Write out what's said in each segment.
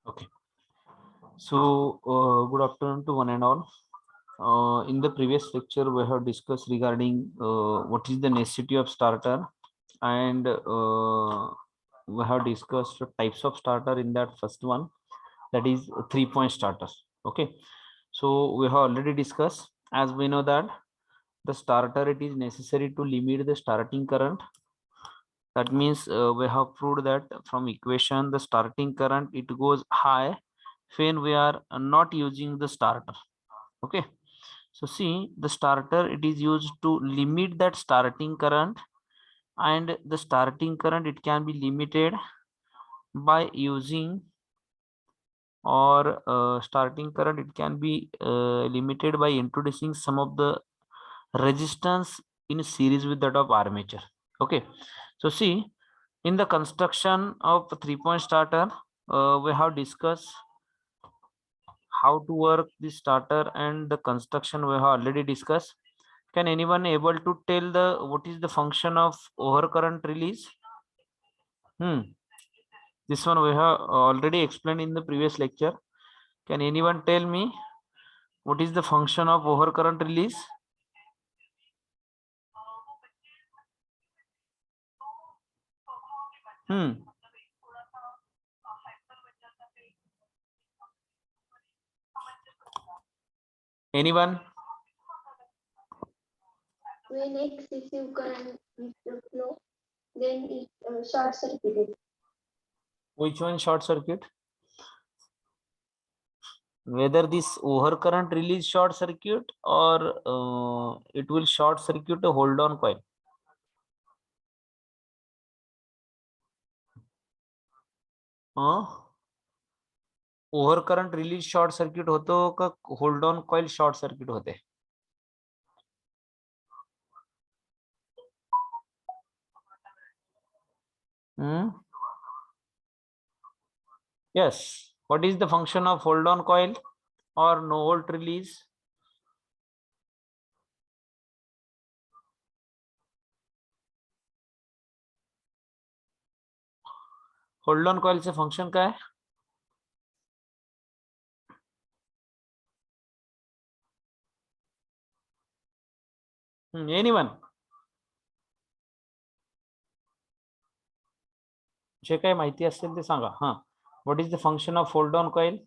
Okay. So, good afternoon to one and all. In the previous lecture, we have discussed regarding what is the necessity of starter, and we have discussed types of starter in that first one, that is 3-point starter. Okay. So we have already discussed, as we know that the starter, it is necessary to limit the starting current. That means we have proved that from equation the starting current it goes high when we are not using the starter. Okay, so see, the starter, it is used to limit that starting current, and the starting current, it can be limited by using, or starting current, it can be limited by introducing some of the resistance in series with that of armature. Okay, so see, in the construction of 3-point starter, we have discussed how to work the starter, and the construction we have already discussed. Can anyone able to tell the what is the function of overcurrent release? This one we have already explained in the previous lecture. Can anyone tell me what is the function of overcurrent release? Anyone? When excessive current is the flow, then it short circuited. Which one short circuit? Whether this overcurrent release short circuit, or it will short circuit a hold on coil. Overcurrent release short circuit होतो का hold on coil short circuit होते? Yes. What is the function of hold on coil or no volt release? Hold on coil से function क्या है? Anyone? जे काही माहिती असेल ते सांगा. What is the function of hold on coil?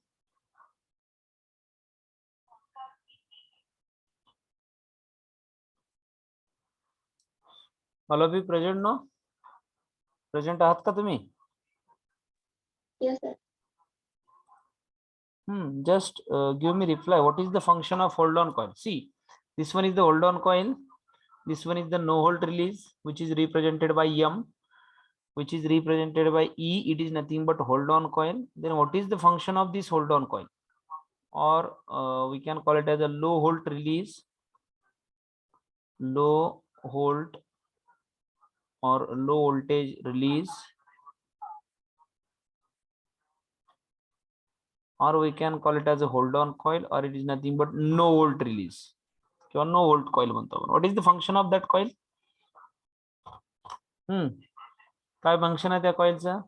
All of you present? No present आहात का तुम्ही? Yes, sir. Just give me reply. What is the function of hold on coil? See, this one is the hold on coil. This one is the no volt release, which is represented by M, which is represented by E. It is nothing but hold on coil. Then what is the function of this hold on coil? Or we can call it as a low volt release, low volt or low voltage release, or we can call it as a hold on coil, or it is nothing but no volt release. No volt coil. What is the function of that coil? काय function आहे त्या कॉइलचं?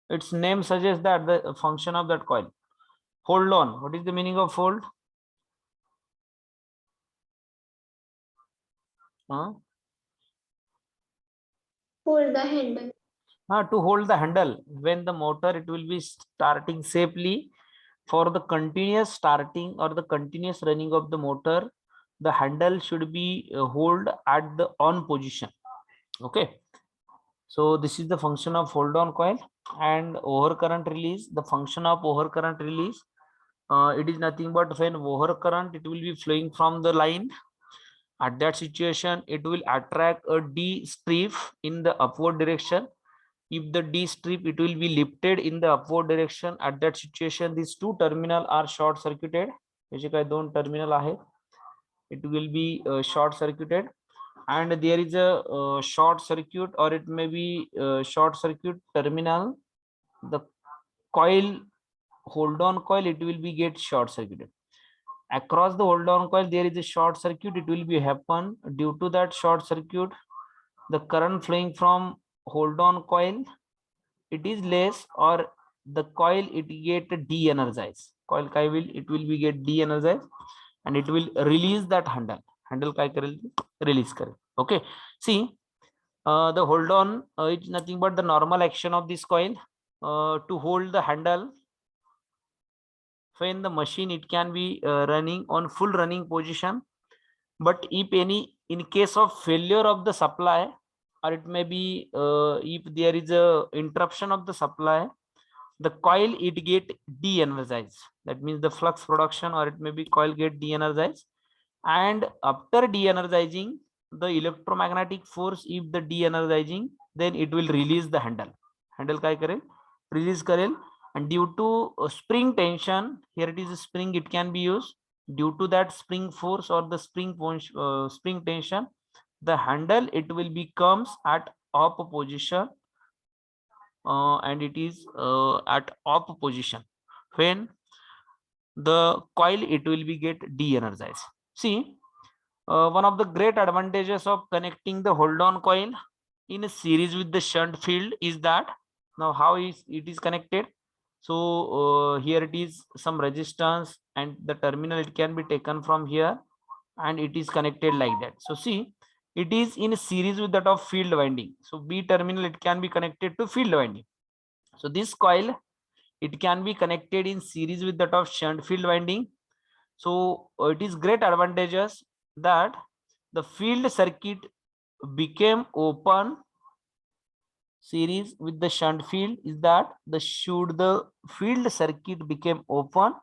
Its name suggests that the function of that coil. Hold on. What is the meaning of hold? Hold the handle. To hold the handle when the motor, it will be starting safely. For the continuous starting or the continuous running of the motor, the handle should be hold at the on position. Okay, so this is the function of hold on coil. And overcurrent release, the function of overcurrent release, it is nothing but when overcurrent, it will be flowing from the line. At that situation, it will attract a D strip in the upward direction. If the D strip, it will be lifted in the upward direction. At that situation, these two terminals are short circuited. दोन terminal आहे, it will be short circuited, and there is a short circuit, or it may be short circuit terminal. The coil, hold on coil, it will be get short circuited. Across the hold on coil, there is a short circuit, it will be happen. Due to that short circuit, the current flowing from hold on coil it is less, or the coil it get de-energized. Coil काय will, it will be get de-energized and it will release that handle. Handle काय करेल, release करेल. Okay, see, the hold on is nothing but the normal action of this coil to hold the handle. When the machine, it can be running on full running position, but if any, in case of failure of the supply, or it may be if there is a interruption of the supply, the coil it get de-energized. That means the flux production, or it may be coil get de-energized, and after de-energizing, the electromagnetic force, if the de-energizing, then it will release the handle. Handle काय करेल, release करेल, and due to spring tension, here it is a spring, it can be used. Due to that spring force or the spring tension, the handle it will becomes at off position, and it is at off position when the coil it will be get de-energized. See, one of the great advantages of connecting the hold on coil in a series with the shunt field is that, now how is it is connected. So here it is some resistance, and the terminal it can be taken from here, and it is connected like that. So see, it is in a series with that of field winding. So B terminal it can be connected to field winding. So this coil it can be connected in series with that of shunt field winding. So it is great advantages that the field circuit became open series with the shunt field is that the field circuit became open,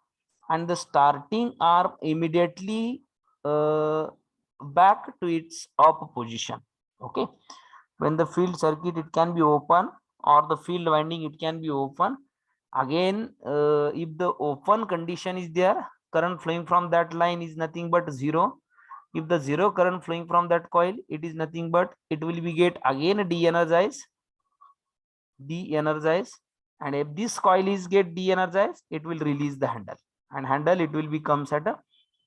and the starting arm immediately back to its up position. Okay, when the field circuit it can be open, or the field winding it can be open again. If the open condition is there, current flowing from that line is nothing but zero. If the zero current flowing from that coil, it is nothing but it will be get again de-energized, and if this coil is get de-energized, it will release the handle, and handle it will becomes at a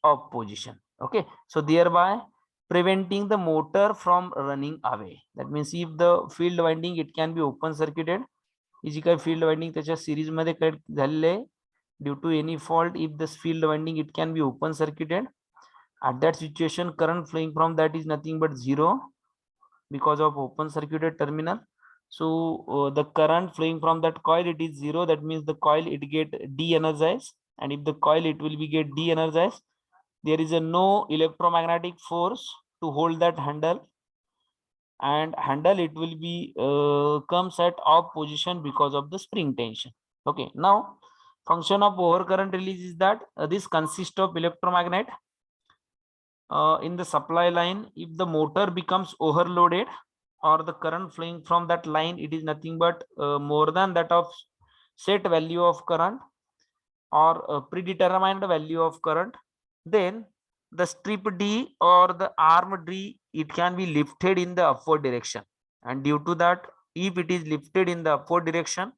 off position. Okay, so thereby preventing the motor from running away. That means if the field winding it can be open circuited, जी काय field winding त्याच्या series मध्ये connect झालेले आहे, due to any fault, if this field winding it can be open circuited, at that situation current flowing from that is nothing but zero because of open circuited terminal. So the current flowing from that coil it is zero. That means the coil it get de-energized, and if the coil it will be get de-energized, there is a no electromagnetic force to hold that handle, and handle it will be comes at off position because of the spring tension. Okay, now function of overcurrent release is that this consists of electromagnet in the supply line. If the motor becomes overloaded, or the current flowing from that line it is nothing but more than that of set value of current, or a predetermined value of current, then the strip D or the arm D it can be lifted in the upward direction, and due to that, if it is lifted in the upward direction,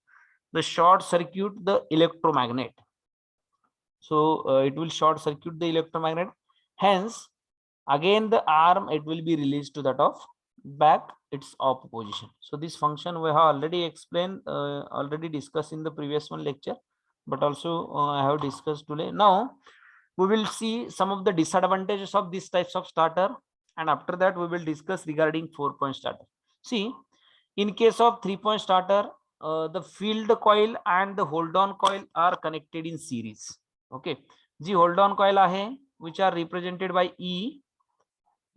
the short circuit the electromagnet. So it will short circuit the electromagnet, hence again the arm it will be released to that of back its off position. So this function we have already explained, already discussed in the previous one lecture, but also I have discussed today. Now we will see some of the disadvantages of these types of starter, and after that we will discuss regarding 4-point starter. See, in case of 3-point starter, the field coil and the hold on coil are connected in series. Okay, ji hold on coil आहे which are represented by E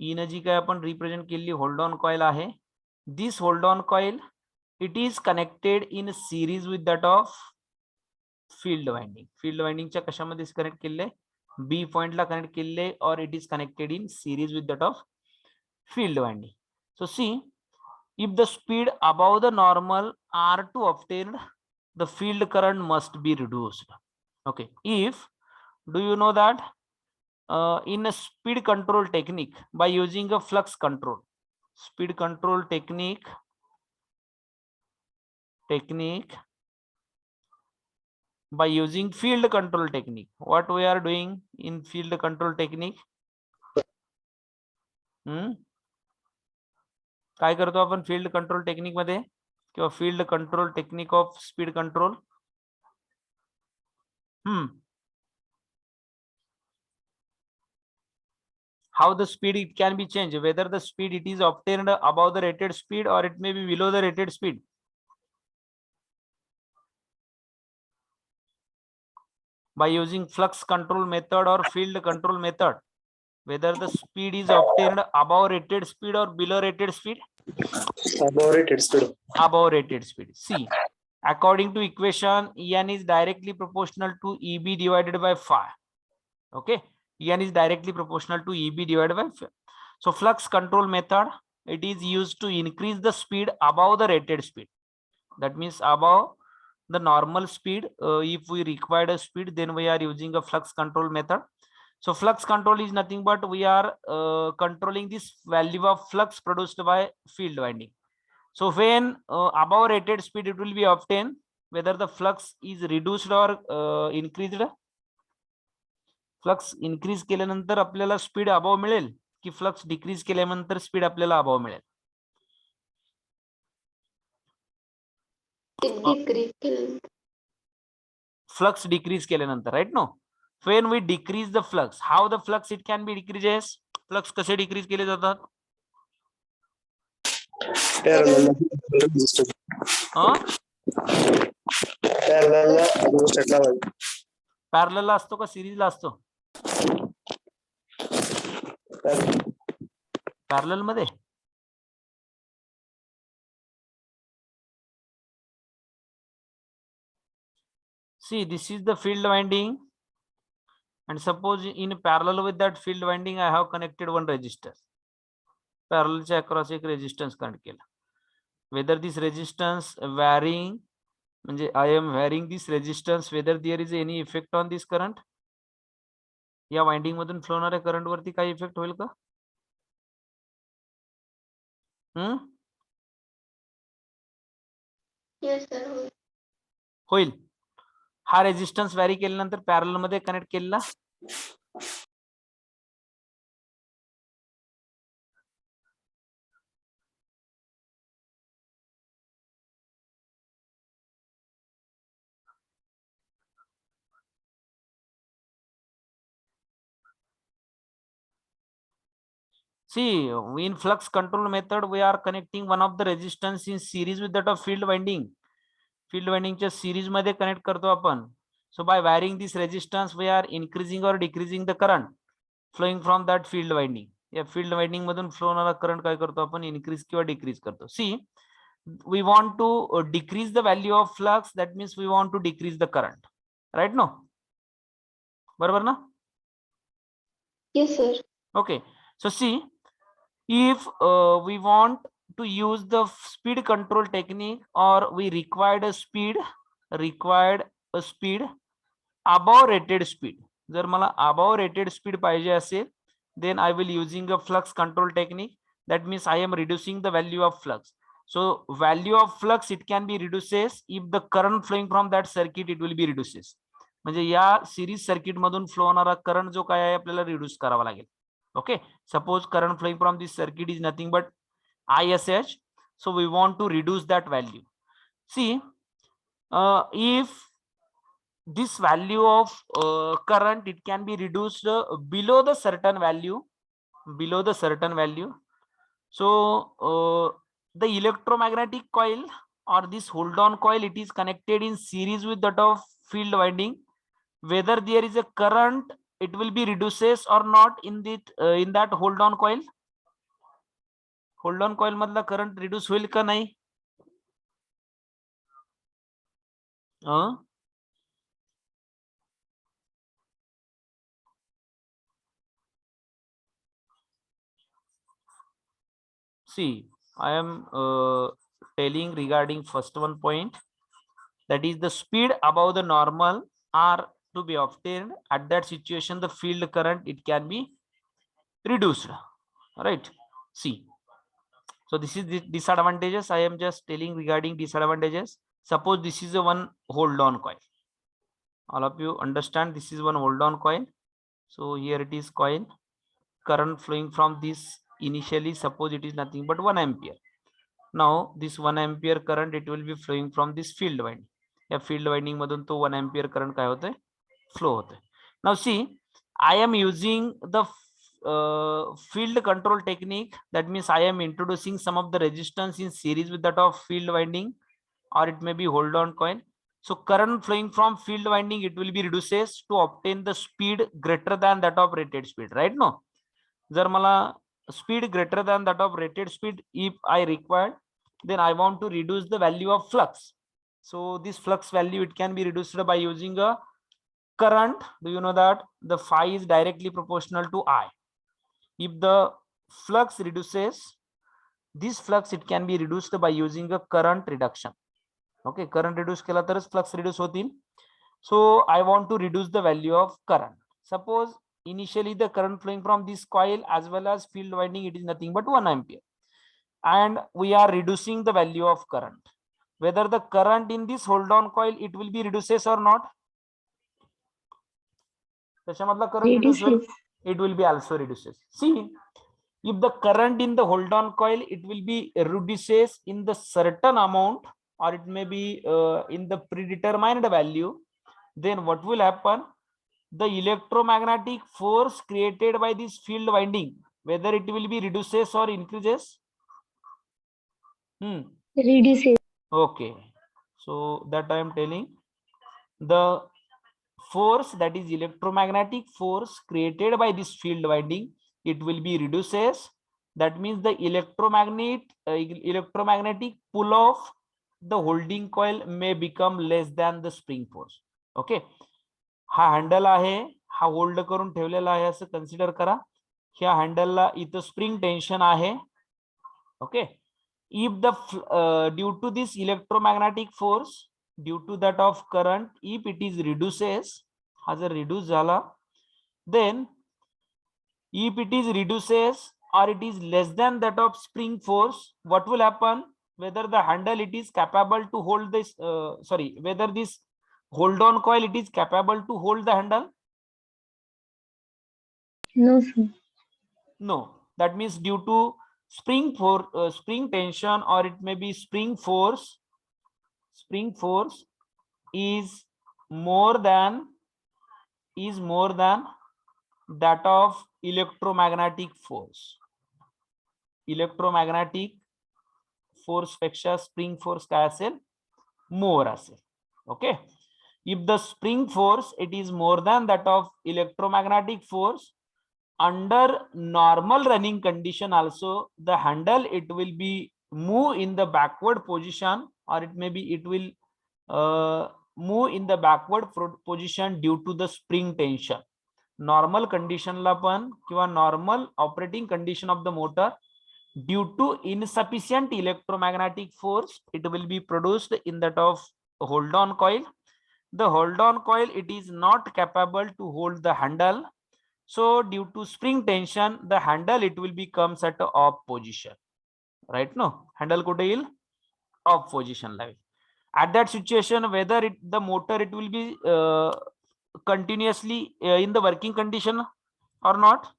ने जी काय आपण represent केलेली hold on coil आहे, this hold on coil it is connected in series with that of field winding. Field वाइंडिंगच्या कशामध्ये connect केले, B पॉइंटला कनेक्ट केले, और it is connected in series with that of field winding. So see, if the speed above the normal are to obtained, the field current must be reduced. Okay, if, do you know that in a speed control technique by using a flux control, speed control technique by using field control technique, what we are doing in field control technique, काय करतो आपण field control technique मध्ये, किंवा field control technique of speed control. How the speed it can be changed, whether the speed it is obtained above the rated speed or it may be below the rated speed. By using flux control method or field control method, whether the speed is obtained above rated speed or below rated speed. Above rated speed. Above rated speed. See, according to equation, En is directly proportional to Eb divided by phi. Okay, En is directly proportional to Eb divided by phi. So flux control method, it is used to increase the speed above the rated speed. That means above the normal speed. If we require a speed, then we are using a flux control method. So flux control is nothing but we are controlling this value of flux produced by field winding. So when above rated speed it will be obtained, whether the flux is reduced or increased. Flux increase केल्यानंतर आपल्याला speed above मिळेल की flux decrease केल्यानंतर speed आपल्याला above मिळेल. Flux decrease केल्यानंतर, right no. when we decrease the flux, how the flux it can be decreases. Flux कसे decrease केले जातात. पॅरलल ला असतो का सिरीज ला असतो. पॅरलल मध्ये. See, this is the field winding, and suppose in parallel with that field winding I have connected one resistor. Parallel च्या across एक resistance connect केला. Whether this resistance varying, म्हणजे I am varying this resistance, whether there is any effect on this current. या winding मधून flow होणाऱ्या current वरती काही effect होईल का. होईल. हा रेजिस्टन्स व्हॅरी केल्यानंतर पॅरलल मध्ये कनेक्ट केलेला. See, in flux control method we are connecting one of the resistance in series with that of field winding. Field winding च्या series मध्ये कनेक्ट करतो आपण. So by varying this resistance we are increasing or decreasing the current flowing from that field winding. या field winding मधून flow होणारा current काय करतो आपण, इनक्रीज किंवा डिक्रीज करतो. See, we want to decrease the value of flux, that means we want to decrease the current, right? No, बरोबर ना. Yes sir. Okay, so see, if we want to use the speed control technique or we required a speed above rated speed. जर मला above rated speed पाहिजे असेल, then I will using a flux control technique. That means I am reducing the value of flux. So value of flux it can be reduces if the current flowing from that circuit it will be reduces. म्हणजे या series circuit मधून flow होणारा current जो काय आहे आपल्याला reduce करावा लागेल. Okay, suppose current flowing from this circuit is nothing but ISH. So we want to reduce that value. See, if this value of current it can be reduced below the certain value. So the electromagnetic coil or this hold on coil it is connected in series with that of field winding. Whether there is a current it will be reduces or not in that hold on coil. Hold on coil मधला current reduce होईल का नाही. See, I am telling regarding first one point, that is the speed above the normal are to be obtained. At that situation the field current it can be reduced, right? See, so this is the disadvantages. I am just telling regarding disadvantages. Suppose this is a one hold on coil. All of you understand this is one hold on coil. So here it is coil, current flowing from this initially suppose it is nothing but 1 ampere. Now this 1 ampere current, it will be flowing from this field winding. या field winding मधून तो 1 ampere current काय होते flow होते. Now see, I am using the field control technique. That means I am introducing some of the resistance in series with that of field winding, or it may be hold on coil. So current flowing from field winding, it will be reduces to obtain the speed greater than that of rated speed, right? No, जर मला speed greater than that of rated speed if I required, then I want to reduce the value of flux. So this flux value, it can be reduced by using a current. Do you know that the phi is directly proportional to I? If the flux reduces, this flux, it can be reduced by using a current reduction. Okay, current reduce केला तरच flux reduce होतील. So I want to reduce the value of current. Suppose initially the current flowing from this coil as well as field winding, it is nothing but 1 ampere, and we are reducing the value of current. Whether the current in this hold on coil, it will be reduces or not? त्याच्यामधला current reduce will, it will be also reduces. See, if the current in the hold on coil, it will be reduces in the certain amount, or it may be in the predetermined value, then what will happen? The electromagnetic force created by this field winding, whether it will be reduces or increases? Reduces. Okay, so that I am telling, the force, that is electromagnetic force created by this field winding, it will be reduces. That means the electromagnetic pull of the holding coil may become less than the spring force. Okay, हा handle आहे, हा hold करून ठेवलेला आहे असं consider करा. ह्या हँडलला इथं स्प्रिंग टेन्शन आहे. Okay, if the due to this electromagnetic force, due to that of current, if it is reduces, हा जर reduce झाला, then if it is reduces or it is less than that of spring force, what will happen? Whether the handle, it is capable to hold this, whether this hold on coil, it is capable to hold the handle? No, sir. No, that means due to spring tension, or it may be spring force is more than that of electromagnetic force. Electromagnetic force पेक्षा spring force काय असेल? More असेल. Okay, if the spring force, it is more than that of electromagnetic force, under normal running condition also, the handle, it will be move in the backward position, or it may be it will move in the backward position due to the spring tension. Normal condition ला पण किंवा normal operating condition of the motor, due to insufficient electromagnetic force, it will be produced in that of hold on coil. The hold on coil, it is not capable to hold the handle. So due to spring tension, the handle, it will becomes at a off position, right? No, handle कुठे येईल? Off position La. At that situation, whether the motor, it will be continuously in the working condition or not?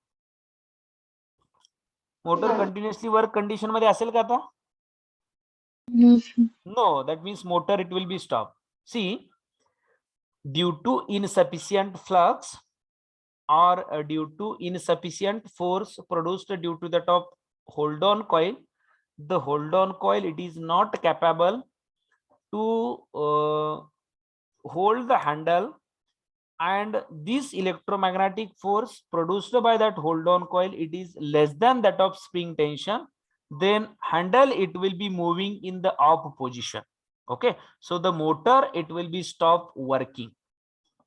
Motor continuously work condition मध्ये असेल का आता? No, sir. No, that means motor, it will be stopped. See, due to insufficient flux, or due to insufficient force produced due to the top hold on coil, the hold on coil, it is not capable to hold the handle, and this electromagnetic force produced by that hold on coil, it is less than that of spring tension, then handle, it will be moving in the off position. Okay, so the motor, it will be stopped working.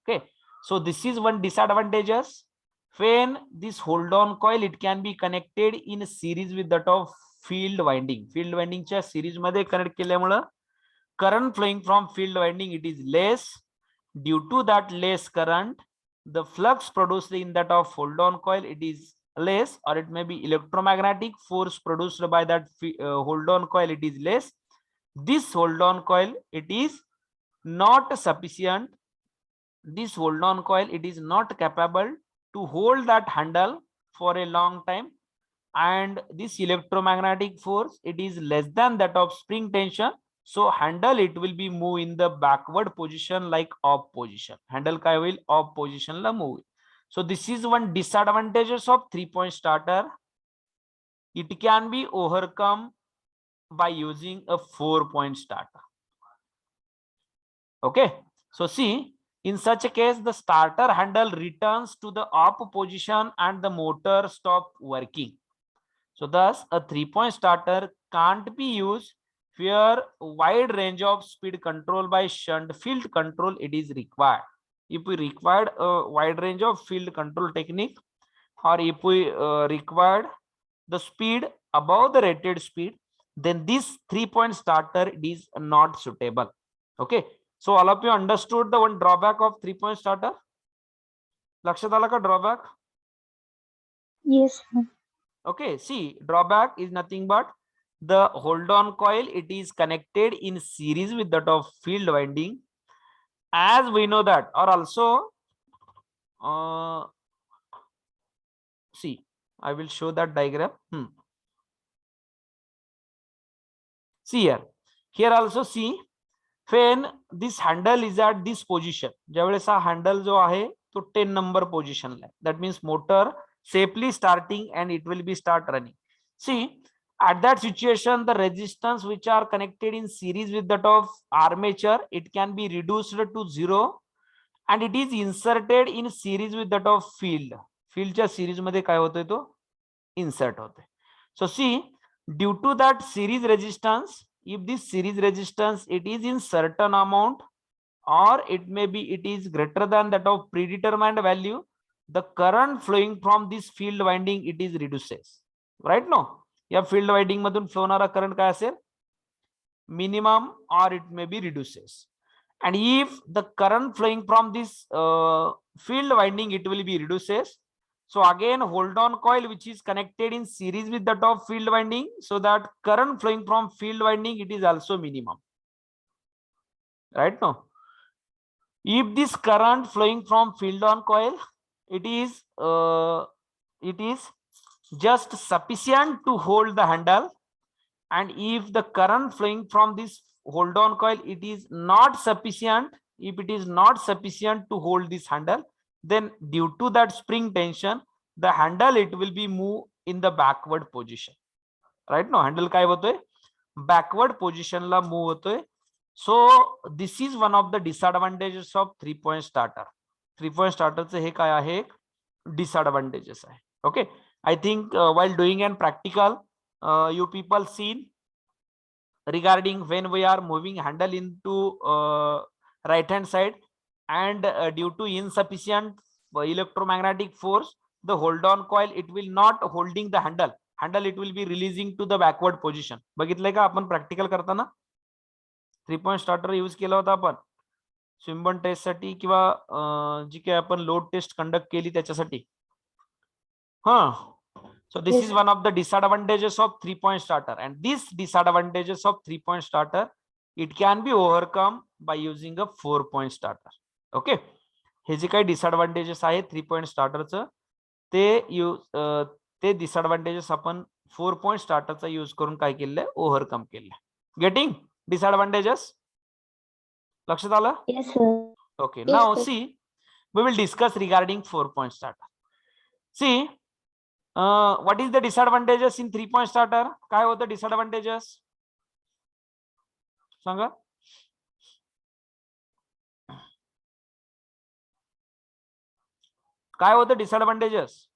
Okay, so this is one disadvantages. When this hold on coil, it can be connected in series with that of field winding. Field winding च्या series मध्ये connect केल्यामुळे current flowing from field winding, it is less. Due to that less current, the flux produced in that of hold on coil, it is less, or it may be electromagnetic force produced by that hold on coil, it is less. This hold on coil, it is not sufficient. This hold on coil, it is not capable to hold that handle for a long time. and this electromagnetic force, it is less than that of spring tension. So handle, it will be move in the backward position like off position. Handle काय होईल, off position La move. So this is one disadvantages of 3-point starter. It can be overcome by using a 4-point starter. Okay, so see, in such a case, the starter handle returns to the off position and the motor stop working. So thus a 3-point starter can't be used where wide range of speed control by shunt field control it is required. If we required a wide range of field control technique, or if we required the speed above the rated speed, then this 3-point starter is not suitable. Okay, so all of you understood the one drawback of 3-point starter. लक्षात आला का drawback? Yes, sir. Okay, see, drawback is nothing but the hold on coil, it is connected in series with that of field winding, as we know that. Or also see, I will show that diagram. See here also see, when this handle is at this position, ज्यावेळेस हा handle जो आहे तो 10 number position La, that means motor safely starting and it will be start running. See, at that situation, the resistance which are connected in series with that of armature, it can be reduced to 0 and it is inserted in series with that of field. Field च्या series मध्ये काय होतोय तो insert होतोय. So see, due to that series resistance, if this series resistance it is in certain amount, or it may be it is greater than that of predetermined value, the current flowing from this field winding it is reduces. Right now, या field winding मधून flow होणारा current काय असेल, minimum, or it may be reduces. And if the current flowing from this field winding it will be reduces, so again hold on coil which is connected in series with that of field winding, so that current flowing from field winding it is also minimum. Right now, if this current flowing from field on coil it is just sufficient to hold the handle, and if the current flowing from this hold on coil it is not sufficient, if it is not sufficient to hold this handle, then due to that spring tension the handle it will be move in the backward position. Right now handle काय होतोय, backward position ला move होतोय. So this is one of the disadvantages of 3-point starter. 3-point starter चे हे काय आहे, disadvantages आहे. Okay, I think while doing an practical, you people seen regarding when we are moving handle into right hand side, and due to insufficient electromagnetic force, the hold on coil it will not holding the handle it will be releasing to the backward position. बघितलंय का आपण practical करताना 3-point starter use केला होता आपण स्विमबर्न test साठी, किंवा जी काही आपण लोड टेस्ट कंडक्ट केली त्याच्यासाठी. So this is one of the disadvantages of 3-point starter, and these disadvantages of 3-point starter it can be overcome by using a 4-point starter. Okay, हे जे काही disadvantages आहे 3-point starter चं, ते disadvantages आपण 4-point starter चा use करून काय केलेलं आहे, ओव्हरकम केलेलं आहे. Getting disadvantages? लक्षात आलं? Yes, sir. Okay, Yes, now sir. see, we will discuss regarding 4-point starter. See, what is the disadvantages in 3-point starter? काय होतं disadvantages? सांगा. काय होतं disadvantages?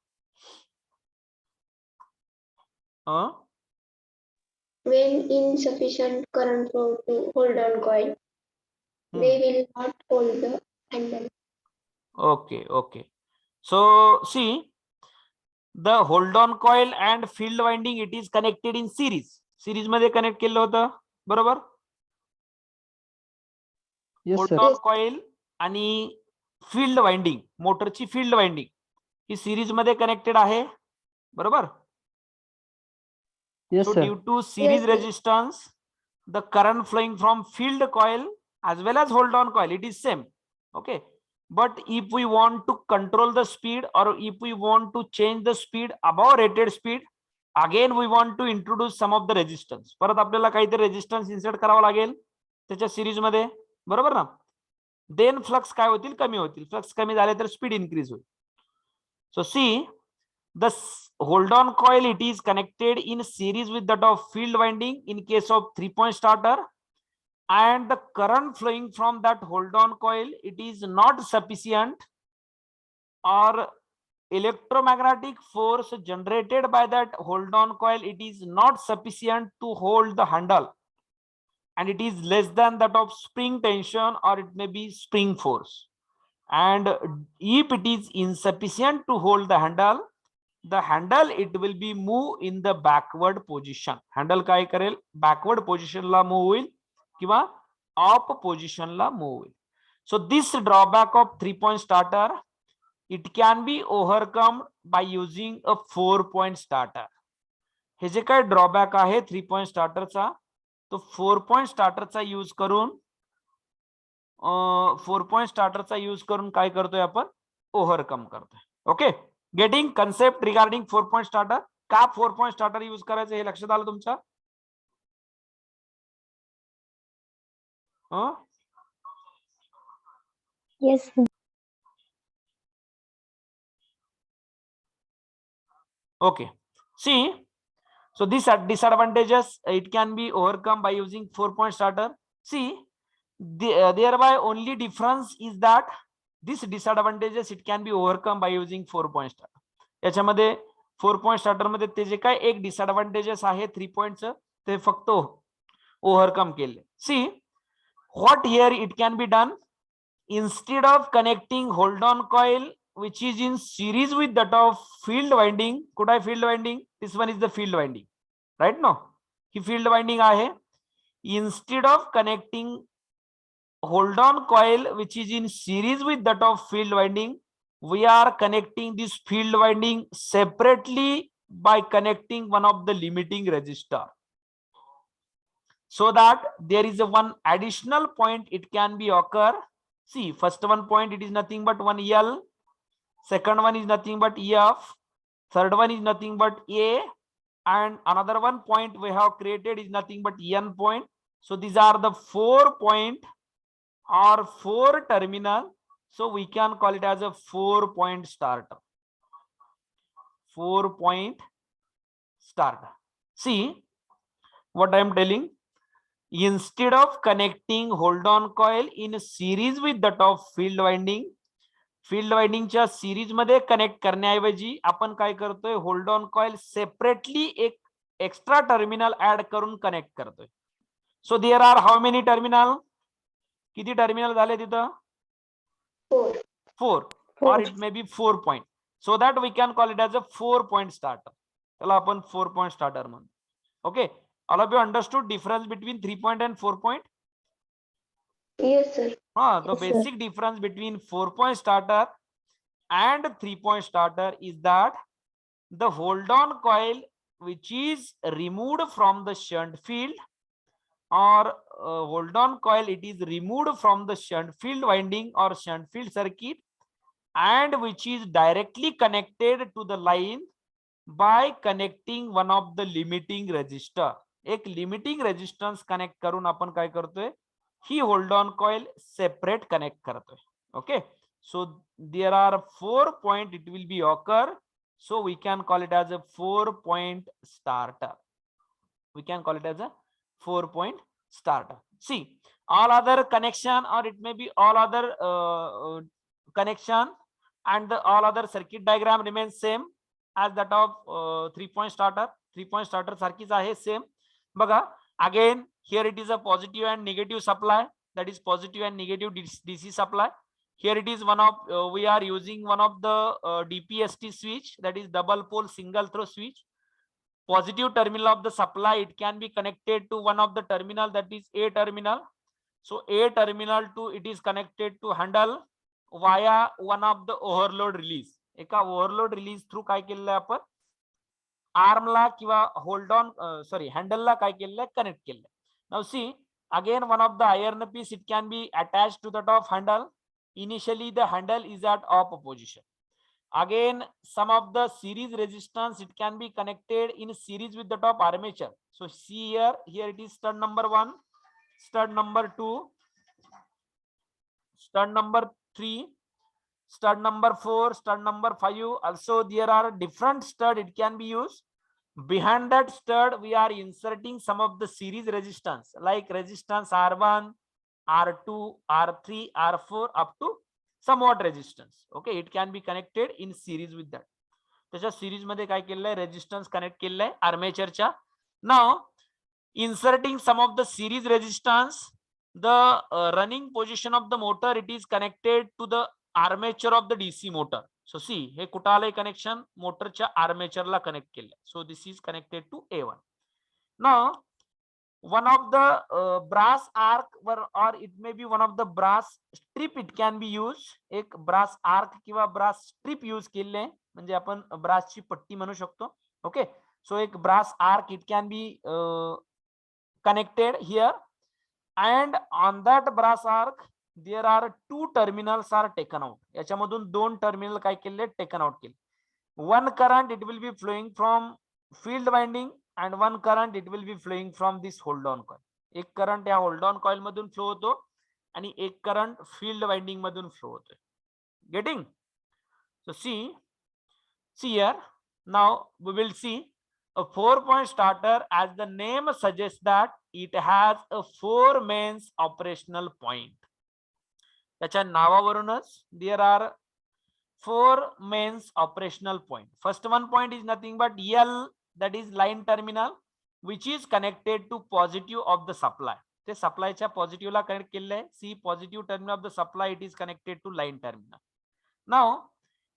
When insufficient current flow to hold on coil, they will not hold the handle. Okay. So see, the hold on coil and field winding it is connected in series मध्ये connect केलं होतं, बरोबर? hold on coil आणि field winding, मोटरची field winding ही series मध्ये connected आहे, बरोबर? So due to series resistance, the current flowing from field coil as well as hold on coil it is same. Okay, but if we want to control the speed, or if we want to change the speed above rated speed, again we want to introduce some of the resistance. परत आपल्याला काहीतरी resistance insert करावा लागेल त्याच्या series मध्ये, बरोबर ना. Then flux काय होतील, कमी होतील. फ्लक्स कमी झाले तर स्पीड इन्क्रीज होईल. सो सी the hold on coil, it is connected in series with that of field winding in case of 3-point starter, and the current flowing from that hold on coil, it is not sufficient, or electromagnetic force generated by that hold on coil, it is not sufficient to hold the handle, and it is less than that of spring tension, or it may be spring force. And if it is insufficient to hold the handle, it will be move in the backward position. Handle काय करेल, backward position ला move होईल किंवा up position ला move होईल. So this drawback of 3-point starter, it can be overcome by using a 4-point starter. हे जे काय drawback आहे 3-point starterचा, तो 4-point starterचा use करून 4-point starterचा use करून काय करतोय आपण, ओव्हरकम करतोय. Okay, getting concept regarding 4-point starter. का 4-point starter यूज करायचं हे लक्षात आलं तुमच्या? Yes, sir. Okay, see, so these are disadvantages, it can be overcome by using 4-point starter. See, thereby only difference is that this disadvantages it can be overcome by using 4-point starter. याच्यामध्ये 4-point starter मध्ये ते जे काय एक disadvantages आहे 3-pointचं ते फक्त overcome केले. सी what here it can be done, instead of connecting hold on coil which is in series with that of field winding, could I field winding, this one is the field winding, right? No, he field winding आहे. Instead of connecting hold on coil which is in series with that of field winding, we are connecting this field winding separately by connecting one of the limiting resistor, so that there is a one additional point it can be occur. See, first one point it is nothing but one L, second one is nothing but F, third one is nothing but A, and another one point we have created is nothing but N point. So these are the 4 point or 4 terminal. So we can call it as a 4-point starter. 4-point starter. See what I am telling. Instead of connecting hold on coil in series with that of field winding, field winding च्या series मध्ये connect करण्याऐवजी आपण काय करतोय, hold on coil separately एक extra terminal add करून connect करतोय. So there are how many terminal, किती टर्मिनल झाले तिथं, 4 or it may be 4 point, so that we can call it as a 4-point starter. त्याला आपण 4-point starter म्हणतो. Okay, all of you understood difference between 3-point and 4-point? Yes, sir. The basic difference between 4-point starter and 3-point starter is that the hold on coil which is removed from the shunt field, or hold on coil it is removed from the shunt field winding or shunt field circuit, and which is directly connected to the line by connecting one of the limiting resistor. एक limiting resistance connect करून आपण काय करतोय, ही hold on coil separate connect करतोय. Okay, so there are 4 point it will be occur, so we can call it as a 4-point starter. We can call it as a 4-point starter. See, all other connection, or it may be all other connection, and the all other circuit diagram remains same as that of 3-point starter. 3-point starter सारखीच आहे, same. बघा, again here it is a positive and negative supply, that is positive and negative DC supply. Here it is one of we are using one of the DPST switch, that is double pole single throw switch. Positive terminal of the supply, it can be connected to one of the terminal, that is A terminal. So A terminal to it is connected to handle via one of the overload release. एका overload release through काय केलेलं आहे आपण, आर्मला किंवा hold on sorry हँडलला काय केलेलं आहे, connect केलेलं. Now see again one of the iron piece it can be attached to the top handle. Initially the handle is at off position, Again, some of the series resistance, it can be connected in series with the top armature. So see here, it is stud number 1, stud number 2, stud number 3, stud number 4, stud number 5. Also there are different stud it can be used. Behind that stud we are inserting some of the series resistance like resistance R1, R2, R3, R4 up to somewhat resistance. Okay, it can be connected in series with that. त्याच्या series मध्ये काय केलंय, resistance connect केलंय armature. Now inserting some of the series resistance, the running position of the motor, it is connected to the armature of the DC motor. So see, हे कुठं आलंय connection, मोटरच्या armature ला connect केलंय. So this is connected to A1. Now one of the brass arc or it may be one of the brass strip it can be used. एक brass arc किंवा brass strip use केले म्हणजे आपण brass ची पट्टी म्हणू शकतो. Okay, so एक brass arc it can be connected here, and on that brass arc there are two terminals are taken out. याच्यामधून दोन टर्मिनल काय केले, taken out केले. One current it will be flowing from field winding and one current it will be flowing from this hold on coil. एक current या hold on coil मधून flow होतो आणि एक करंट फील्ड वाइंडिंग मधून flow होतोय. Getting? So see here, now we will see a 4-point starter, as the name suggests that it has a 4 mains operational point. त्याच्या नावावरूनच there are 4 mains operational point. First one point is nothing but L, that is line terminal, which is connected to positive of the supply. ते सप्लायच्या पॉझिटिव्हला कनेक्ट केलेलं आहे. See positive terminal of the supply, it is connected to line terminal. Now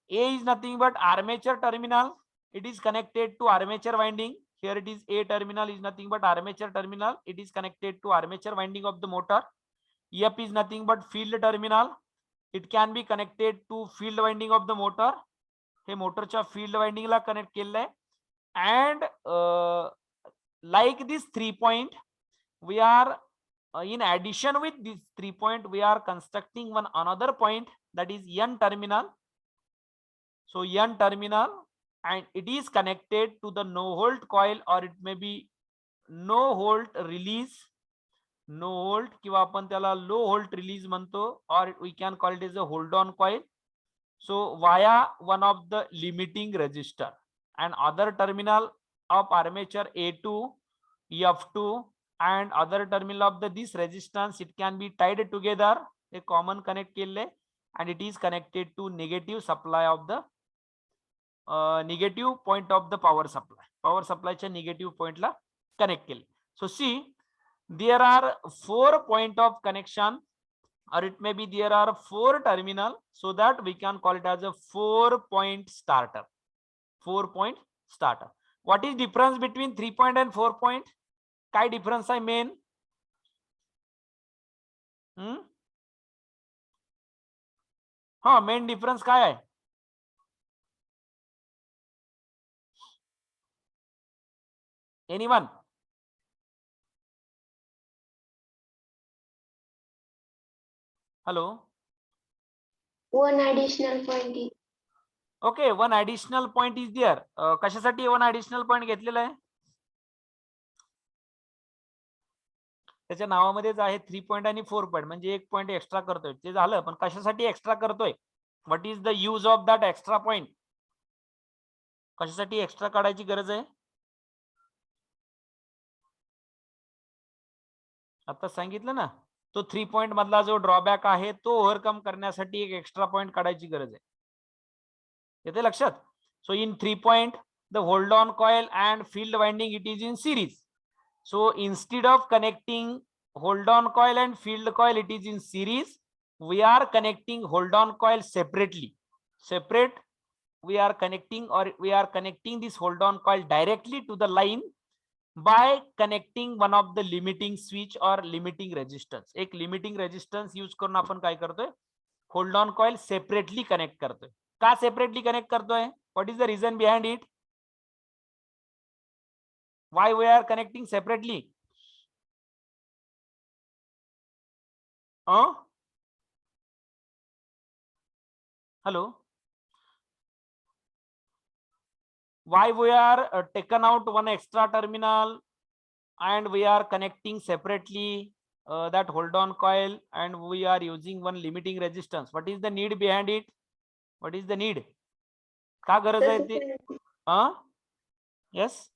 A is nothing but armature terminal, it is connected to armature winding. Here it is A terminal is nothing but armature terminal, it is connected to armature winding of the motor. F is nothing but field terminal, it can be connected to field winding of the motor. हे मोटरच्या field winding ला connect केलेलं आहे. And like this 3 point, we are in addition with this 3 point, we are constructing one another point, that is N terminal. So N terminal, and it is connected to the no hold coil, or it may be no hold release, no hold किंवा आपण त्याला low hold release म्हणतो, or we can call it as a hold on coil. So via one of the limiting resistor and other terminal of armature A2, F2 and other terminal of this resistance, it can be tied together, a common connect केले, and it is connected to negative supply of the negative point of the power supply. Power supply च्या negative point ला connect केले. So see, there are 4 point of connection, or it may be there are 4 terminal, so that we can call it as a 4-point starter. 4-point starter. What is difference between 3 point and 4 point? काय difference आहे main? हा, main difference काय आहे? Anyone? Hello? One additional point is. Okay, one additional point is there. कशासाठी one additional point घेतलेला आहे? त्याच्या नावामध्येच आहे 3 पॉइंट आणि 4 पॉइंट, म्हणजे एक पॉइंट एक्स्ट्रा करतोय. ते झालं, पण कशासाठी एक्स्ट्रा करतोय? What is the use of that extra point? कशासाठी एक्स्ट्रा काढायची गरज आहे? आता सांगितलं ना, तो 3 पॉइंट मधला जो ड्रॉबॅक आहे तो ओव्हरकम करण्यासाठी एक एक्स्ट्रा पॉइंट काढायची गरज आहे. येते लक्षात? सो इन 3 point the hold on coil and field winding, it is in series. So instead of connecting hold on coil and field coil, it is in series. We are connecting hold on coil separately. Separate, we are connecting, or we are connecting this hold on coil directly to the line by connecting one of the limiting switch or limiting resistance. एक limiting resistance use करून आपण काय करतोय? hold on coil separately connect करतोय. का separately connect करतोय? What is the reason behind it? Why we are connecting separately? Hello? why we are taken out one extra terminal and we are connecting separately that hold on coil, and we are using one limiting resistance. What is the need behind it? What is the need? का गरज आहे ते? Yes,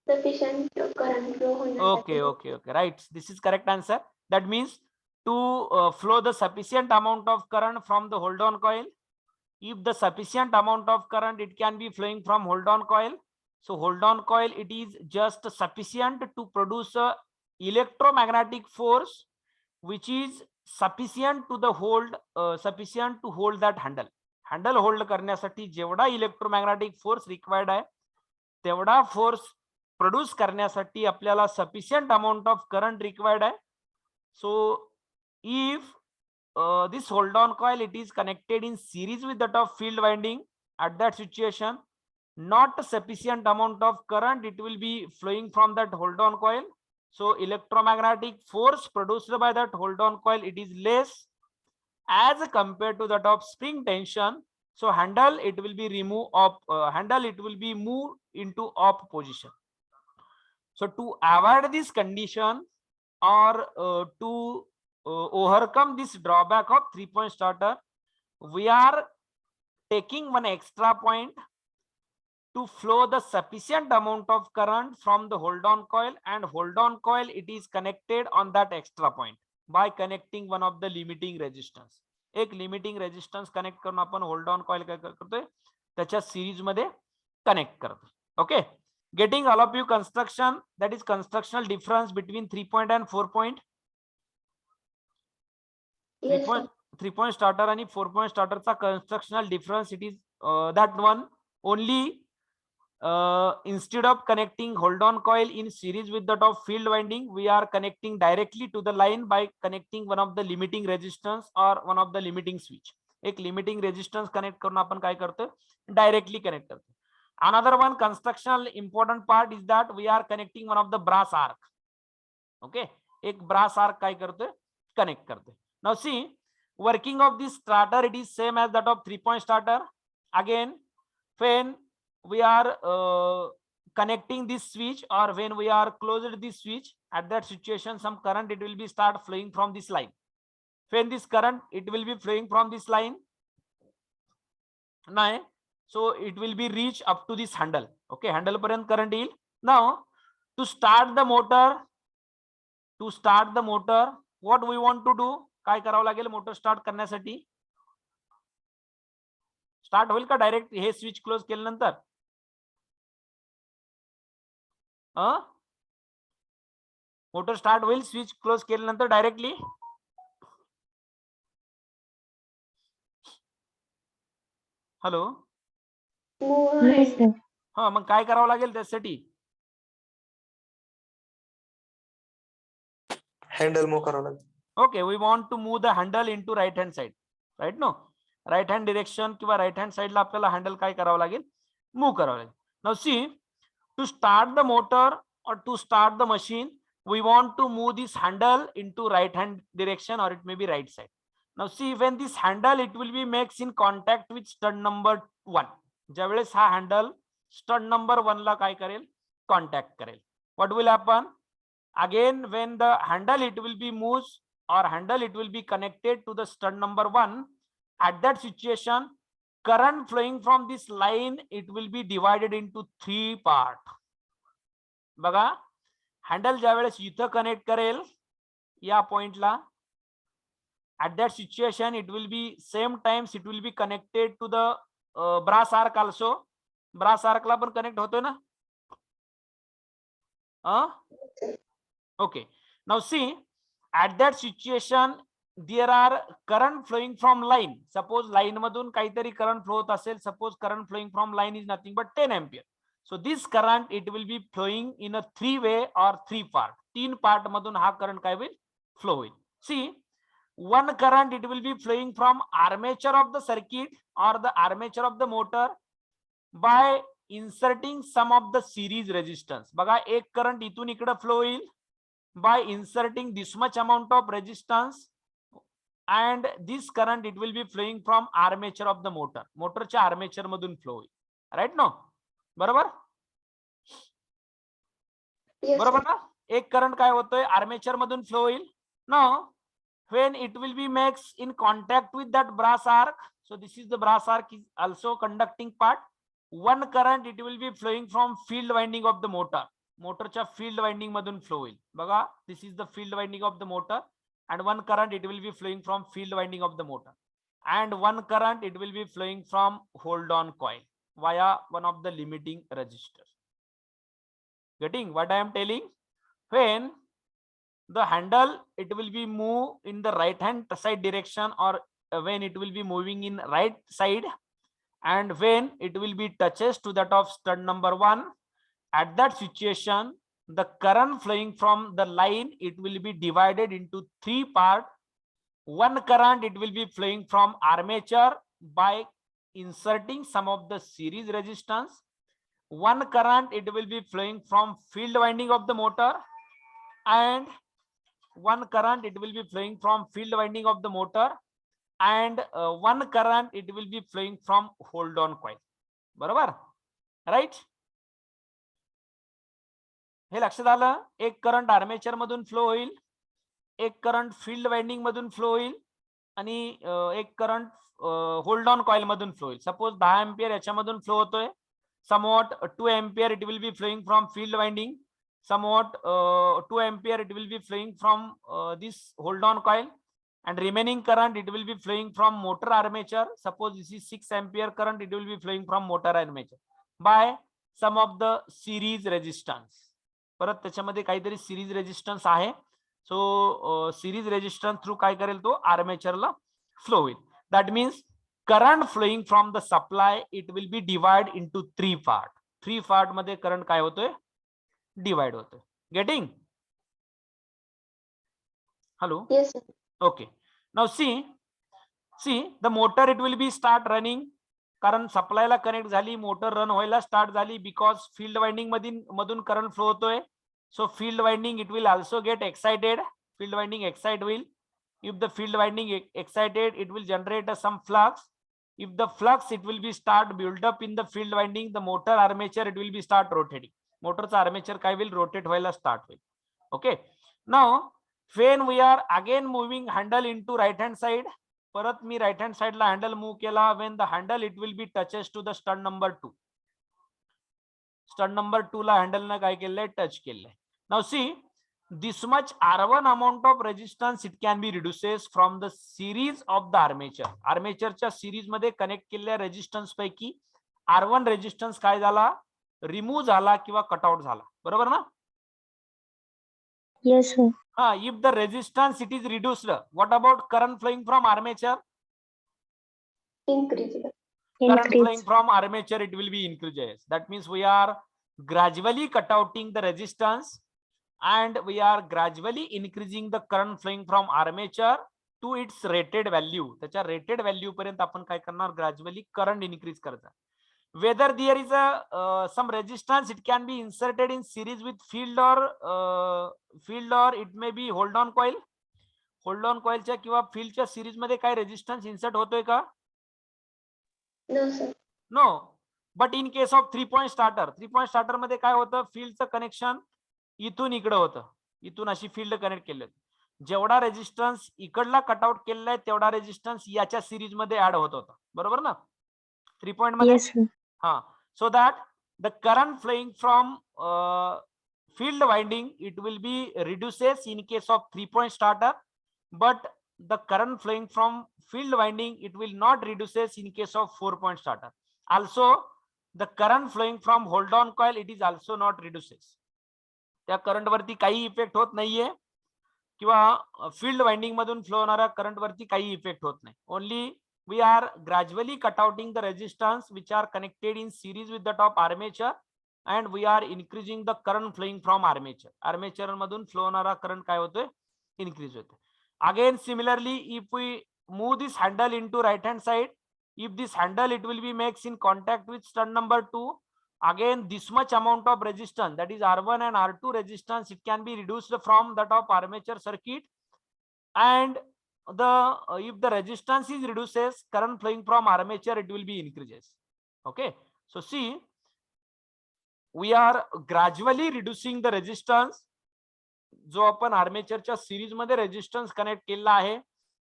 sufficient current flow okay, okay, okay, right, this is correct answer. That means to flow the sufficient amount of current from the hold on coil. If the sufficient amount of current, it can be flowing from hold on coil. So hold on coil, it is just sufficient to produce a electromagnetic force which is sufficient to the sufficient to hold that handle hold करण्यासाठी जेवढा electromagnetic force required आहे तेवढा force produce करण्यासाठी आपल्याला sufficient amount of current required आहे. So if this hold on coil, it is connected in series with that of field winding, at that situation not sufficient amount of current, it will be flowing from that hold on coil. So electromagnetic force produced by that hold on coil, it is less as compared to that of spring tension. So handle, it will be removed of handle, it will be moved into off position. So to avoid this condition, or to overcome this drawback of 3-point starter, we are taking one extra point to flow the sufficient amount of current from the hold on coil, and hold on coil, it is connected on that extra point by connecting one of the limiting resistance. एक limiting resistance connect करून आपण hold on coil काय करतोय त्याच्या series मध्ये connect करतोय. Okay, getting all of you construction, that is constructional difference between 3-point and 4-point. Yes, sir. 3-point starter and 4-point starter चा constructional difference, it is that one only. Instead of connecting hold on coil in series with that of field winding, we are connecting directly to the line by connecting one of the limiting resistance or one of the limiting switch. एक limiting resistance connect करून आपण काय करतो, directly connect करतो. Another one constructional important part is that we are connecting one of the brass arc. Okay, एक brass arc काय करतो, connect करतो. Now see, working of this starter, it is same as that of 3-point starter. Again, when we are connecting this switch, or when we are closed this switch, at that situation some current, it will be start flowing from this line. When this current, it will be flowing from this line now, so it will be reach up to this handle. Okay, handle parent current il. Now to start the motor, what we want to do, काय करावं लागेल motor start करण्यासाठी? Start होईल का direct हे switch close केल्यानंतर? Motor start होईल switch close केल्यानंतर directly? Hello, हा, मग काय करावं लागेल त्यासाठी? हँडल मूव करावं लागेल. Okay, we want to move the handle into right hand side, right? No, right hand direction किंवा right hand side ला आपल्याला हँडल काय करावं लागेल, मूव करावं लागेल. Now see, to start the motor or to start the machine, we want to move this handle into right hand direction, or it may be right side. Now see, when this handle, it will be makes in contact with stud number 1. ज्यावेळेस हा handle stud number 1 ला काय करेल, contact करेल, what will happen? Again, when the handle, it will be moves, or handle, it will be connected to the stud number 1. At that situation, current flowing from this line, it will be divided into 3 part. बघा, handle ज्या वेळेस इथं connect करेल या पॉइंटला, at that situation it will be same times it will be connected to the brass arc also. brass arc ला पण connect होतोय ना? Okay, now see, at that situation there are current flowing from line. Suppose line madun kaitari current flow hot asel, suppose current flowing from line is nothing but 10 ampere. So this current, it will be flowing in a 3-way or 3 part. 3 part madun ha current kai will flow in. See, one current, it will be flowing from armature of the circuit or the armature of the motor by inserting some of the series resistance. बघा, एक current इथून इकडे flow होईल by inserting this much amount of resistance, and this current, it will be flowing from armature of the motor. मोटरच्या armature मधून flow होईल, right? No, बरोबर Yes, बरोबर sir. ना. एक करंट काय होतोय आर्मेचर मधून फ्लो होईल no when it will be makes in contact with that brass arc. So this is the brass arc is also conducting part. One current it will be flowing from field winding of the motor. मोटरच्या field winding मधून flow होईल बघा. This is the field winding of the motor and one current it will be flowing from field winding of the motor and one current it will be flowing from hold on coil via one of the limiting resistors. Getting what I am telling? When the handle it will be move in the right hand side direction or when it will be moving in right side and when it will be touches to that of stud number 1, at that situation the current flowing from the line it will be divided into 3 part. One current it will be flowing from armature by inserting some of the series resistance. One current it will be flowing from field winding of the motor and one current it will be flowing from field winding of the motor and one current it will be flowing from hold on coil. बरोबर right. हे लक्षात आलं. एक current armature मधून flow होईल एक current field winding मधून flow होईल आणि एक करंट होल्ड ऑन कॉइल मधून फ्लो होईल. सपोज 10 एम्पियर याच्यामधून फ्लो होतोय somewhat 2 ampere it will be flowing from field winding, somewhat 2 ampere it will be flowing from this hold on coil and remaining current it will be flowing from motor armature. Suppose this is 6 ampere current it will be flowing from motor armature by some of the series resistance. परत त्याच्यामध्ये काहीतरी series resistance आहे. सो series resistance through काय करेल तो आर्मेचरला flow होईल. That means current flowing from the supply it will be divide into 3 part. 3 part मध्ये करंट काय होतोय डिवाइड होतोय. Getting? Hello. Yes, sir. Okay. Now see the motor it will be start running. कारण सप्लायला connect झाली motor run व्हायला start झाली because field winding मधून करंट फ्लो होतोय. So field winding it will also get excited. Field winding excite होईल. If the field winding excited it will generate some flux. If the flux it will be start build up in the field winding the motor armature it will be start rotating. मोटरचा armature काय will rotate व्हायला start होईल. Okay. Now when we are again moving handle into right hand side परत मी right hand side ला handle move केला when the handle it will be touches to the stud number 2. stud number 2 La handle ने काय केलंय touch केलंय. Now see this much R1 amount of resistance it can be reduces from the series of the armature. आर्मेचरच्या series मध्ये connect केलेल्या resistance पैकी R1 resistance काय झाला रिमूव्ह झाला किंवा कटआउट झाला. बरोबर ना? Yes, sir. हा. If the resistance it is reduced what about current flowing from armature? Increase. Current flowing Increase. from armature it will be increases. That means we are gradually cutouting the resistance and we are gradually increasing the current flowing from armature to its rated value. त्याच्या rated value पर्यंत आपण काय करणार gradually current increase करणार. Whether there is a some resistance it can be inserted in series with field or it may be hold on coil. hold on coil च्या किंवा field च्या series मध्ये काय resistance insert होतोय का? No, sir. नो. But in case of 3 point starter 3 point starter मध्ये काय होतं फील्डचं कनेक्शन इथून इकडे होतं. इथून अशी फील्ड कनेक्ट केले. जेवढा रेजिस्टन्स इकडला कटआउट केलेला आहे तेवढा रेजिस्टन्स याच्या सिरीज मध्ये ऍड होत होता. बरोबर ना? 3 पॉइंट मध्ये. Yes, sir. हा. So that the current flowing from field winding it will be reduces in case of 3 point starter but the current flowing from field winding it will not reduces in case of 4 point starter. Also the current flowing from hold on coil it is also not reduces. त्या current वरती काही effect होत नाहीये किंवा field winding मधून flow होणाऱ्या current वरती काही इफेक्ट होत नाही. Only we are gradually cutouting the resistance which are connected in series with that of armature and we are increasing the current flowing from armature. armature मधून flow होणारा current काय होतोय increase होतोय. Again similarly if we move this handle into right hand side, if this handle it will be makes in contact with stud number 2, again this much amount of resistance that is R1 and R2 resistance it can be reduced from that of armature circuit and the if the resistance is reduces current flowing from armature it will be increases. Okay. So see we are gradually reducing the resistance. जो आपण आर्मेचरच्या series मध्ये resistance connect केलेला आहे,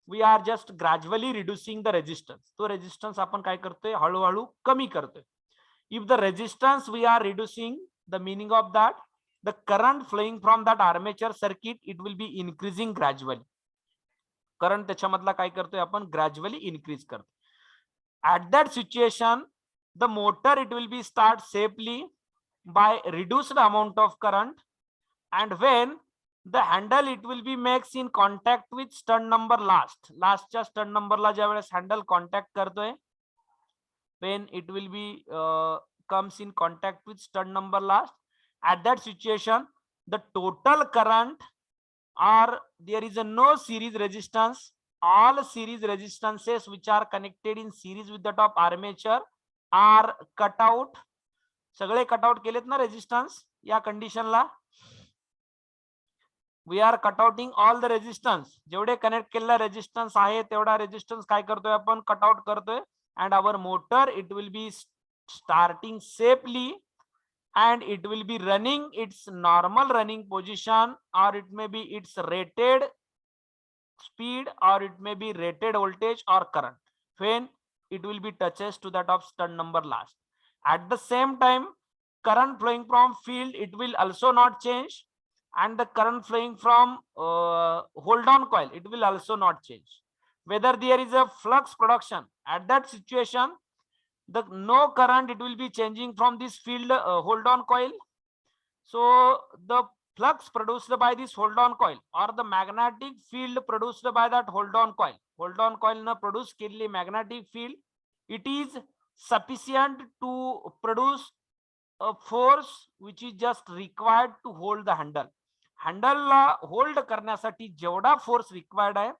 we are just gradually reducing the resistance. तो resistance आपण काय करतोय, हळूहळू कमी करतोय. If the resistance we are reducing, the meaning of that, the current flowing from that armature circuit, it will be increasing gradually. Current त्याच्यामधला काय करतोय आपण, ग्रॅज्युअली इन्क्रीज करतो. at that situation the motor it will be start safely by reduced amount of current, and when the handle it will be makes in contact with stud number lastच्या stud number ला ज्या वेळेस handle contact करतोय, when it will be comes in contact with stud number last, at that situation the total current, or there is a no series resistance, all series resistances which are connected in series with the top armature are cut out. सगळे cut out केलेत ना resistance या कंडिशनला. We are cut outing all the resistance. जेवढे connect केलेला resistance आहे तेवढा resistance काय करतोय आपण, कट आउट करतोय. and our motor it will be starting safely, and it will be running its normal running position, or it may be its rated speed, or it may be rated voltage or current when it will be touches to that of stud number last. At the same time, current flowing from field it will also not change, and the current flowing from hold on coil it will also not change. Whether there is a flux production, at that situation the no current it will be changing from this field hold on coil. So the flux produced by this hold on coil, or the magnetic field produced by that hold on coil na produce केलेली magnetic field, it is sufficient to produce a force which is just required to hold the handle. Handle La hold करण्यासाठी जेवढा force required आहे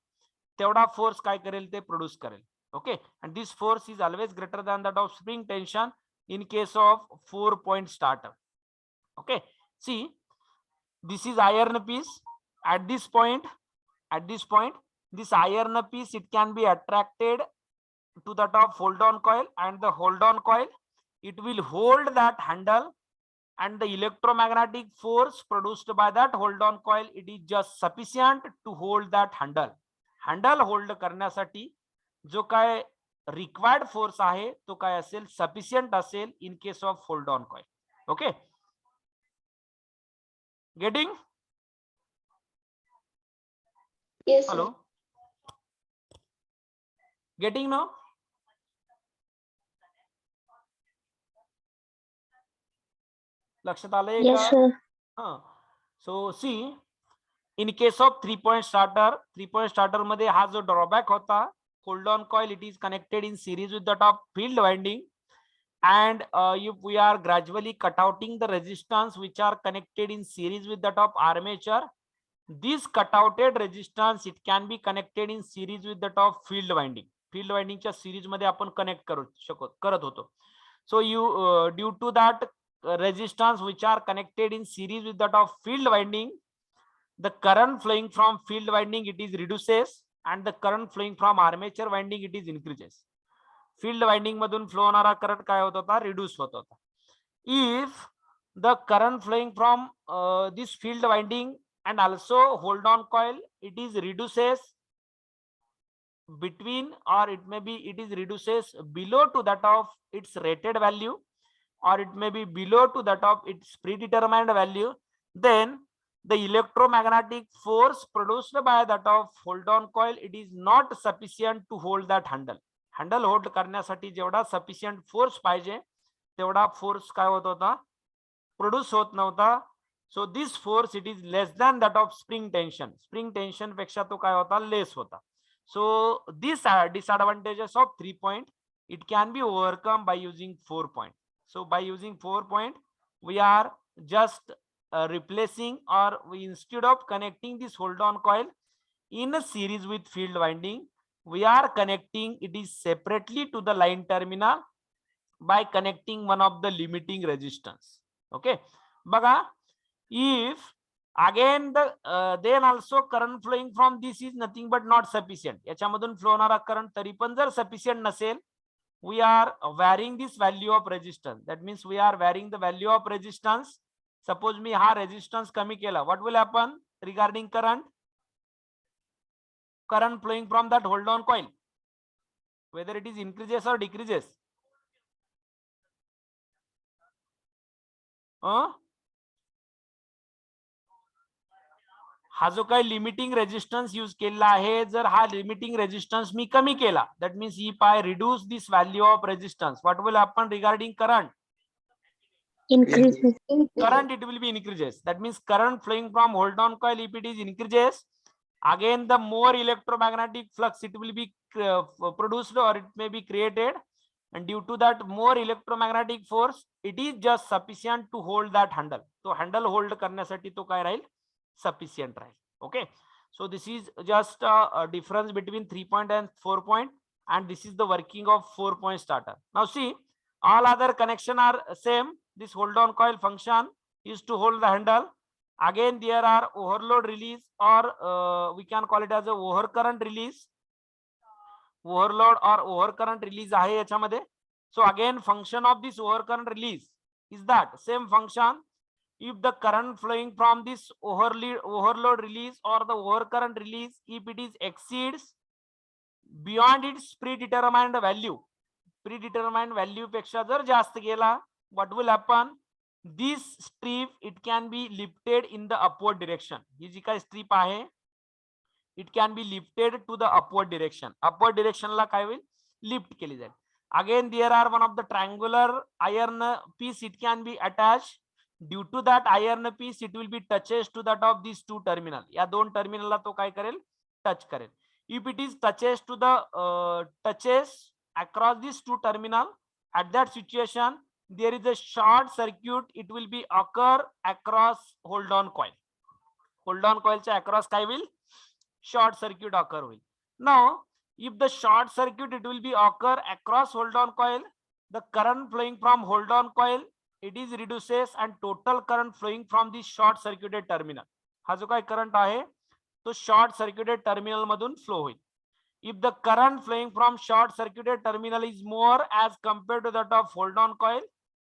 तेवढा force काय करेल, ते produce करेल. Okay, and this force is always greater than that of spring tension in case of 4-point starter. Okay, see, this is iron piece. At this point this iron piece it can be attracted to the top hold on coil, and the hold on coil it will hold that handle, and the electromagnetic force produced by that hold on coil it is just sufficient to hold that handle. Handle hold करण्यासाठी जो काय required force आहे तो काय असेल, sufficient असेल in case of hold on coil. Okay, getting? Yes, hello, getting no? लक्षात आलंय का? Yes, sir. हां, so see, in case of 3-point starter मध्ये हा जो ड्रॉबॅक होता, hold on coil it is connected in series with the top field winding, and if we are gradually cut outing the resistance which are connected in series with the top armature, this cut outed resistance it can be connected in series with the top field winding च्या series मध्ये आपण connect करत होतो. So you due to that resistance which are connected in series with the top field winding, the current flowing from field winding it is reduces, and the current flowing from armature winding it is increases. Field winding मधून flow होणारा current काय होत होता, reduce होत होता. If the current flowing from this field winding and also hold on coil it is reduces between, or it may be it is reduces below to that of its rated value, or it may be below to that of its predetermined value, then the electromagnetic force produced by that of hold on coil it is not sufficient to hold that handle. Handle hold करण्यासाठी जेवढा sufficient force पाहिजे तेवढा force काय होत होता, produce होत नव्हता. So this force it is less than that of spring tension पेक्षा तो काय होता, लेस होता. So this disadvantages of 3-point it can be overcome by using 4-point. So by using 4-point we are just replacing, or we instead of connecting this hold on coil in a series with field winding, we are connecting it is separately to the line terminal by connecting one of the limiting resistance. Okay, baga, if again the then also current flowing from this is nothing but not sufficient, याच्यामधून flow होणारा current तरी पण जर sufficient नसेल we are varying this value of resistance. That means we are varying the value of resistance. Suppose me ha resistance kami kela, what will happen regarding current? Current flowing from that hold on coil, whether it is increases or decreases. हा जो काही limiting resistance use केलेला आहे, जर हा limiting resistance मी कमी केला, that means if I reduce this value of resistance, what will happen regarding current? Increases. Current it will be increases. That means current flowing from hold on coil, if it is increases, again the more electromagnetic flux it will be produced or it may be created, and due to that more electromagnetic force it is just sufficient to hold that handle. So handle hold करण्यासाठी तो काय राहील? Sufficient Raheel. Okay, so this is just a difference between 3 point and 4 point, and this is the working of 4 point starter. Now see, all other connection are same. This hold on coil function is to hold the handle. Again there are overload release, or we can call it as a overcurrent release. Overload or overcurrent release आहे याच्यामध्ये. So again function of this overcurrent release is that same function. If the current flowing from this overload release or the overcurrent release, if it is exceeds beyond its predetermined value पेक्षा जर जास्त गेला, what will happen? This strip it can be lifted in the upward direction. ही जी काही strip आहे, it can be lifted to the upward direction. Upward direction ला काय होईल? Lift केली जाईल. Again there are one of the triangular iron piece, it can be attached. Due to that iron piece it will be touches to that of these two terminal. या दोन terminal ला तो काय करेल? Touch करेल. If it is touches to the touches across these two terminal, at that situation there is a short circuit, it will be occur across hold on coil. Hold on coil च्या across काय will? Short circuit occur will. Now if the short circuit it will be occur across hold on coil, the current flowing from hold on coil it is reduces and total current flowing from the short circuited terminal, हा जो काही current आहे तो short circuited terminal मधून flow होईल. If the current flowing from short circuited terminal is more as compared to that of hold on coil,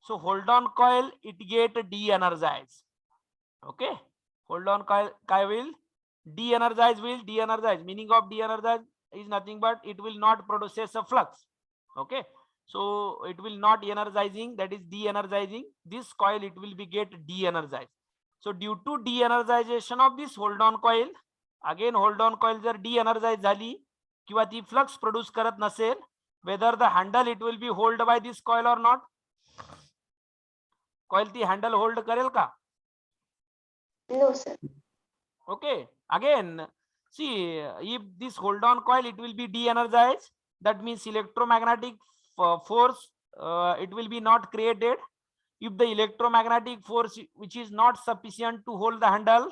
so hold on coil it get de-energized. Okay, hold on coil काय will? De-energize will de-energize. Meaning of de-energize is nothing but it will not produces a flux. Okay, so it will not energizing, that is de-energizing. This coil it will be get de-energized. So due to de-energization of this hold on coil, again hold on coil जर de-energize झाली किंवा ती flux produce करत नसेल, whether the handle it will be hold by this coil or not. Coil ती handle hold करेल का? No, sir. Okay, again see, if this hold on coil it will be de-energized, that means electromagnetic force it will be not created. If the electromagnetic force which is not sufficient to hold the handle,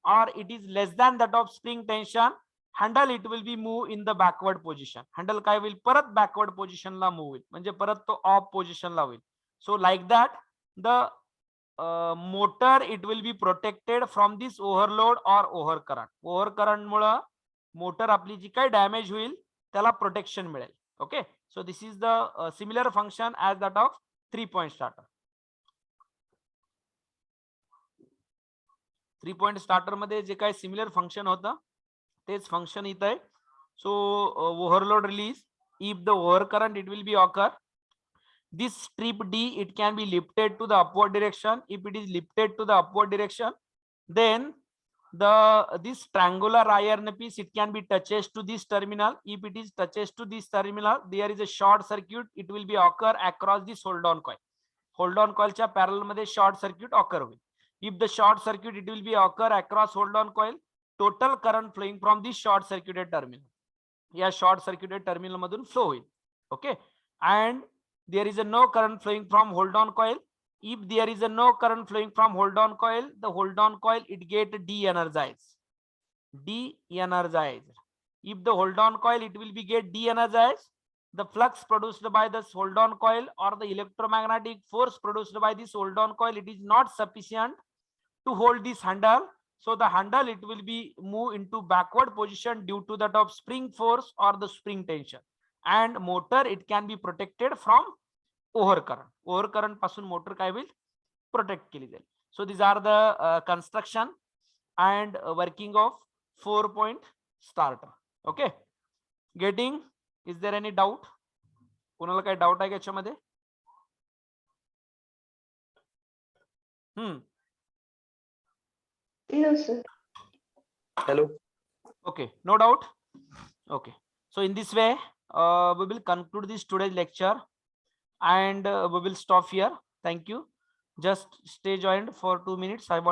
or it is less than that of spring tension, handle it will be move in the backward position. Handle काय will परत backward position ला move होईल, म्हणजे परत तो off position ला होईल. So like that the motor it will be protected from this overload or overcurrent. Overcurrent Mule motor आपली जी काही damage होईल त्याला प्रोटेक्शन मिळेल. Okay, so this is the similar function as that of 3 point starter. 3 point starter मध्ये जे काही similar function होतं तेच function इथं आहे. So overload release, if the over current it will be occur, this strip D it can be lifted to the upward direction. If it is lifted to the upward direction, then this triangular iron piece it can be touches to this terminal. If it is touches to this terminal, there is a short circuit it will be occur across this hold on coil. Hold on coil च्या parallel मध्ये short circuit occur होईल. If the short circuit it will be occur across hold on coil, total current flowing from this short circuited terminal या short circuited terminal मधून flow होईल. Okay, and there is a no current flowing from hold on coil. If there is a no current flowing from hold on coil, the hold on coil it get de-energized. If the hold on coil it will be get de-energized, the flux produced by this hold on coil or the electromagnetic force produced by this hold on coil it is not sufficient to hold this handle. So the handle it will be move into backward position due to that of spring force or the spring tension. and motor it can be protected from overcurrent पासून motor काय होईल protect केली जाईल. So these are the construction and working of 4-point starter. Okay, getting? Is there any doubt? कोणाला काही doubt आहे का याच्यामध्ये? No, sir. Hello. Okay, no doubt. Okay, so in this way we will conclude this today's lecture and we will stop here. Thank you. Just stay joined for 2 minutes. I want